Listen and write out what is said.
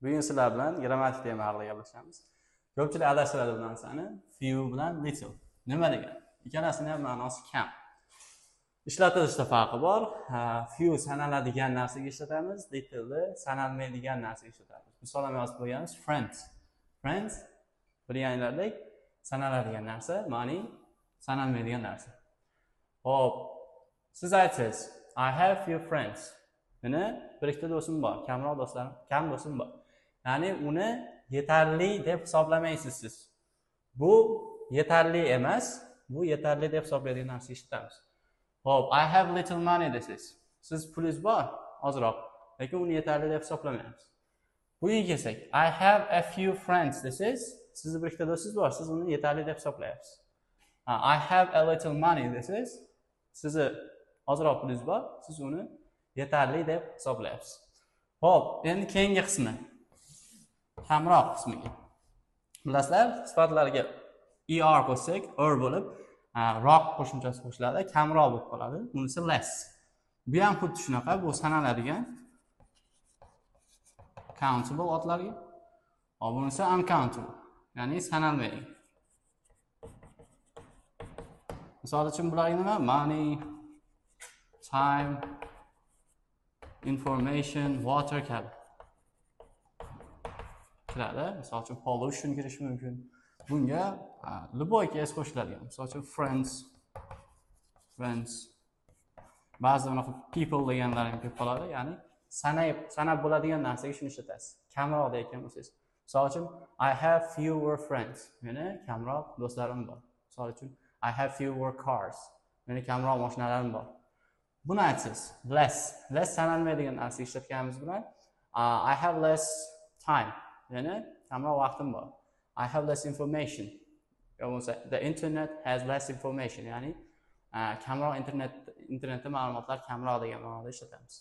Bugun sizlar bilan grammatik tema haqida gaplashamiz. Ko'pchilik adashtiradi bu narsani. Few bilan little. Nima degan? Ikkalasining ham ma'nosi kam. Ishlatilishda farqi bor. Few sanaladigan narsaga ishlatamiz, little ni sanalmaydigan narsaga ishlatamiz. Misol ham yozib qo'yamiz. Friends. Friends bilganlaridek sanaladigan narsa, ma'ni sanalmaydigan narsa. Hop. Siz aytasiz, I have few friends. Meni bir ikkita do'stim bor, kamroq do'stlarim, kam do'stim bor. Ya'ni uni yetarli deb hisoblamaysiz siz. Bu yetarli emas, bu yetarli deb hisoblaydigan narsa ishlatamiz. Hop, I have little money desiz. Siz pulingiz bor, ozroq, lekin uni yetarli deb hisoblamaymiz. Buga kelsak, I have a few friends desiz. Sizning bir ikkita do'stingiz bor, siz uni yetarli deb hisoblayapsiz. I have a little money desiz. Sizning ozroq pulingiz bor, siz uni yetarli deb hisoblayapsiz. Hop, endi keyingi qismi. Kamroq qismiga. Bilasizlar, sifatlarga er qo'shsak, bo'lib, roq qo'shimchasi qo'shiladi, kamroq bo'lib qoladi. Bunisi less. Bu ham xuddi shunaqa, bu sanaladigan countable otlarga. Bunisi uncountable, ya'ni sanalmaydigan. Misol uchun bularga nima? Money, time, information, water kabi. Kiradi. Misol uchun pollution kirishi mumkin. Bunga любой kes qo'shiladigan. Misol uchun friends. Ba'zi unaqa people deganlar ham kelib qoladi, ya'ni sanab bo'ladigan narsaga shuni ishlatasiz. Kamroq deyotgan bo'lsangiz. Misol uchun I have fewer friends. Meni kamroq do'stlarim bor. Misol uchun I have fewer cars. Meni kamroq mashinalarim bor. Buni aytasiz. Less sanalmaydigan narsa ishlatganimiz bilan I have less time. Ya'ni kamroq vaqtim bor. I have less information. The internet has less information. Ya'ni kamroq internetda ma'lumotlar kamroq degan ma'noda ishlatamiz.